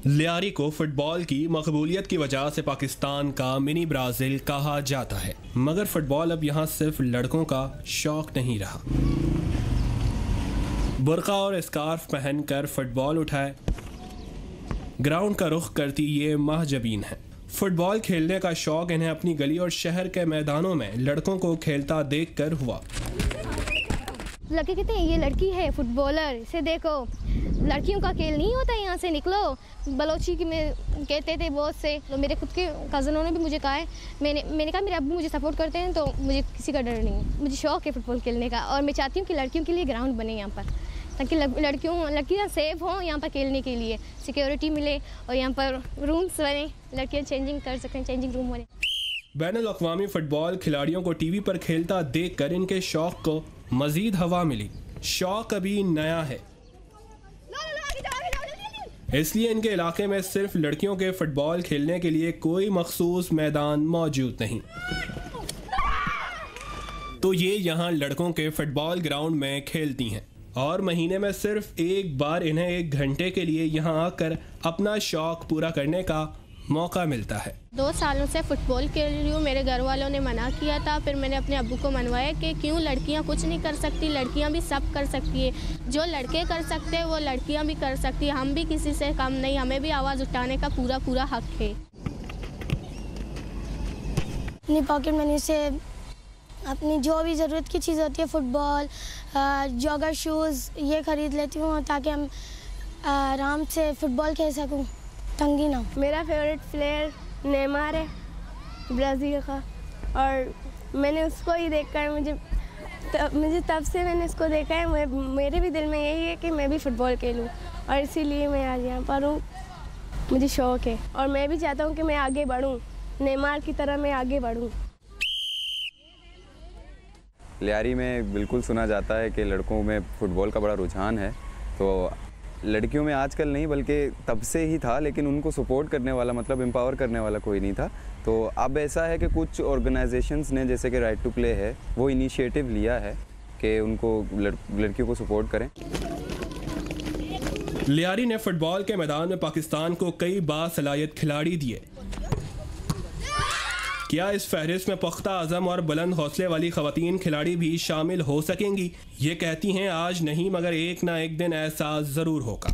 लियारी को फुटबॉल की मकबूलियत की वजह से पाकिस्तान का मिनी ब्राज़ील कहा जाता है, मगर फुटबॉल अब यहाँ सिर्फ लड़कों का शौक नहीं रहा। बुर्का और स्कार्फ पहनकर फुटबॉल उठाए ग्राउंड का रुख करती ये महजबीन है। फुटबॉल खेलने का शौक इन्हें अपनी गली और शहर के मैदानों में लड़कों को खेलता देखकर हुआ। लड़के कहते हैं ये लड़की है फुटबॉलर, इसे देखो, लड़कियों का खेल नहीं होता, यहाँ से निकलो। बलोची की में कहते थे बहुत से, तो मेरे खुद के कज़नों ने भी मुझे कहा है। मैंने कहा मेरे अब्बू मुझे सपोर्ट करते हैं तो मुझे किसी का डर नहीं है। मुझे शौक़ है फुटबॉल खेलने का और मैं चाहती हूँ कि लड़कियों के लिए ग्राउंड बने यहाँ पर, ताकि लड़कियाँ सेफ हों यहाँ पर खेलने के लिए, सिक्योरिटी मिले और यहाँ पर रूम्स बने, लड़कियाँ चेंजिंग कर सकें, चेंजिंग रूम बने। बैनुल-अक़वामी फुटबॉल खिलाड़ियों को टीवी पर खेलता देखकर इनके शौक को मजीद हवा मिली। शौक अभी नया है, इसलिए इनके इलाके में सिर्फ लड़कियों के फुटबॉल खेलने के लिए कोई मखसूस मैदान मौजूद नहीं, तो ये यहाँ लड़कों के फुटबॉल ग्राउंड में खेलती हैं और महीने में सिर्फ एक बार इन्हें 1 घंटे के लिए यहाँ आकर अपना शौक पूरा करने का मौका मिलता है। 2 सालों से फुटबॉल खेल रही हूँ। मेरे घर वालों ने मना किया था, फिर मैंने अपने अब्बू को मनवाया कि क्यों लड़कियाँ कुछ नहीं कर सकती, लड़कियाँ भी सब कर सकती है। जो लड़के कर सकते हैं वो लड़कियाँ भी कर सकती है। हम भी किसी से कम नहीं, हमें भी आवाज़ उठाने का पूरा हक है। अपनी पॉकेट मनी से अपनी जो भी ज़रूरत की चीज़ होती है, फुटबॉल, जॉगर शूज़, ये ख़रीद लेती हूँ ताकि हम आराम से फुटबॉल खेल सकूँ, तंगी ना। मेरा फेवरेट प्लेयर नेमार है ब्राज़ील का, और मैंने उसको ही देखकर मुझे तब से मैंने इसको देखा है। मेरे भी दिल में यही है कि मैं भी फ़ुटबॉल खेलूं, और इसीलिए मैं आज यहाँ पर हूँ। मुझे शौक़ है और मैं भी चाहता हूँ कि मैं आगे बढ़ूँ, नेमार की तरह मैं आगे बढ़ूँ। लियारी में बिल्कुल सुना जाता है कि लड़कों में फ़ुटबॉल का बड़ा रुझान है, तो लड़कियों में आजकल नहीं बल्कि तब से ही था, लेकिन उनको सपोर्ट करने वाला, मतलब एम्पावर करने वाला कोई नहीं था। तो अब ऐसा है कि कुछ ऑर्गेनाइजेशंस ने, जैसे कि राइट टू प्ले है, वो इनिशिएटिव लिया है कि उनको लड़कियों को सपोर्ट करें। लियारी ने फुटबॉल के मैदान में पाकिस्तान को कई बासलाहियत खिलाड़ी दिए। क्या इस फहरिस्त में पुख्ता आज़म और बुलंद हौसले वाली ख़वातीन खिलाड़ी भी शामिल हो सकेंगी? ये कहती हैं आज नहीं, मगर एक ना एक दिन ऐसा ज़रूर होगा।